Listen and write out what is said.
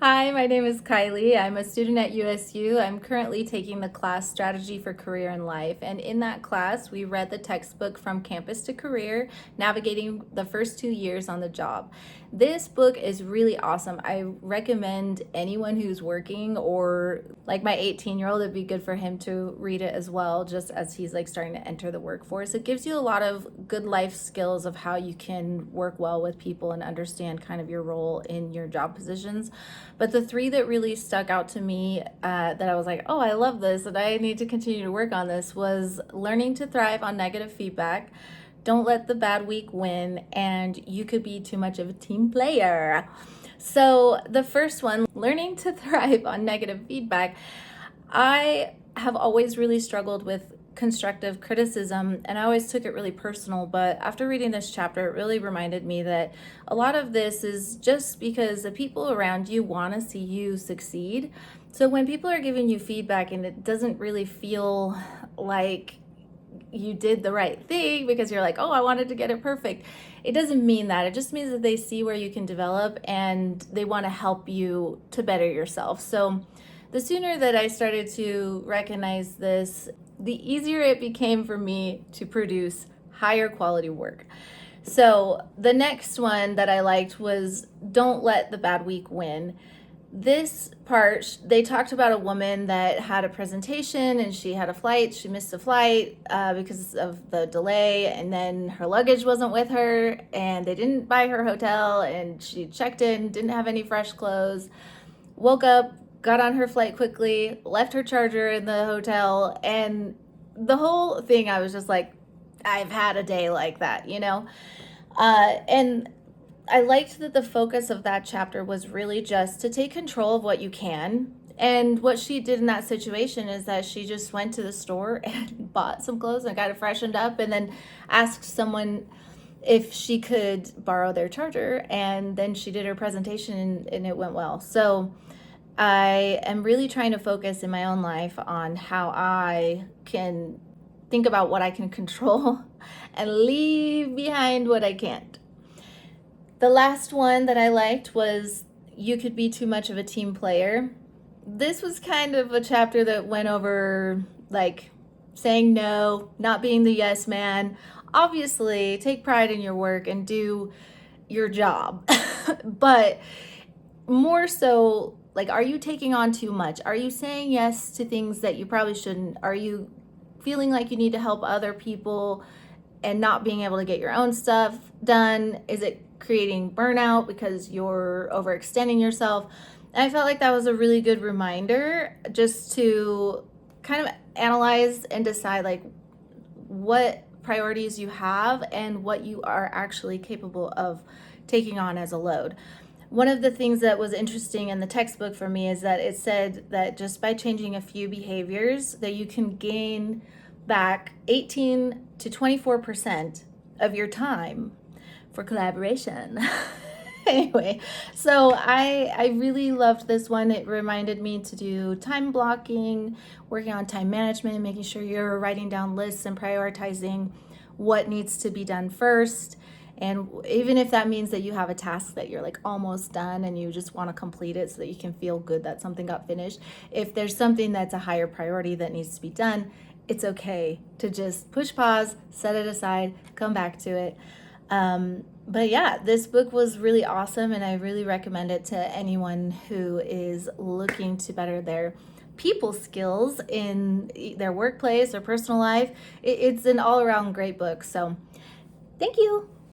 Hi, my name is Kylie. I'm a student at USU. I'm currently taking the class Strategy for Career and Life. And in that class, we read the textbook From Campus to Career, Navigating the First 2 Years on the Job. This book is really awesome. I recommend anyone who's working or like my 18-year-old, it'd be good for him to read it as well, just as he's like starting to enter the workforce. It gives you a lot of good life skills of how you can work well with people and understand kind of your role in your job positions. But the three that really stuck out to me that I was like, oh, I love this and I need to continue to work on this was learning to thrive on negative feedback, don't let the bad week win, and you could be too much of a team player. So the first one, learning to thrive on negative feedback, I have always really struggled with constructive criticism and I always took it really personal. But after reading this chapter, it really reminded me that a lot of this is just because the people around you want to see you succeed. So when people are giving you feedback and it doesn't really feel like you did the right thing because you're like, oh, I wanted to get it perfect, it doesn't mean that. It just means that they see where you can develop and they want to help you to better yourself. So the sooner that I started to recognize this, the easier it became for me to produce higher quality work. So the next one that I liked was don't let the bad week win. This part, they talked about a woman that had a presentation and she had a flight. She missed a flight because of the delay, and then her luggage wasn't with her and they didn't buy her hotel, and she checked in, didn't have any fresh clothes, woke up, got on her flight quickly, left her charger in the hotel, and the whole thing, I was just like, I've had a day like that, you know? And I liked that the focus of that chapter was really just to take control of what you can. And what she did in that situation is that she just went to the store and bought some clothes and got it freshened up and then asked someone if she could borrow their charger. And then she did her presentation and it went well. So I am really trying to focus in my own life on how I can think about what I can control and leave behind what I can't. The last one that I liked was you could be too much of a team player. This was kind of a chapter that went over like saying no, not being the yes man. Obviously, take pride in your work and do your job. But more so, like, are you taking on too much? Are you saying yes to things that you probably shouldn't? Are you feeling like you need to help other people and not being able to get your own stuff done? Is it creating burnout because you're overextending yourself? And I felt like that was a really good reminder just to kind of analyze and decide like what priorities you have and what you are actually capable of taking on as a load. One of the things that was interesting in the textbook for me is that it said that just by changing a few behaviors that you can gain back 18 to 24% of your time for collaboration. Anyway, so I really loved this one. It reminded me to do time blocking, working on time management, making sure you're writing down lists and prioritizing what needs to be done first. And even if that means that you have a task that you're like almost done and you just want to complete it so that you can feel good that something got finished, if there's something that's a higher priority that needs to be done, it's okay to just push pause, set it aside, come back to it. But yeah, this book was really awesome and I really recommend it to anyone who is looking to better their people skills in their workplace or personal life. It's an all around great book. So thank you.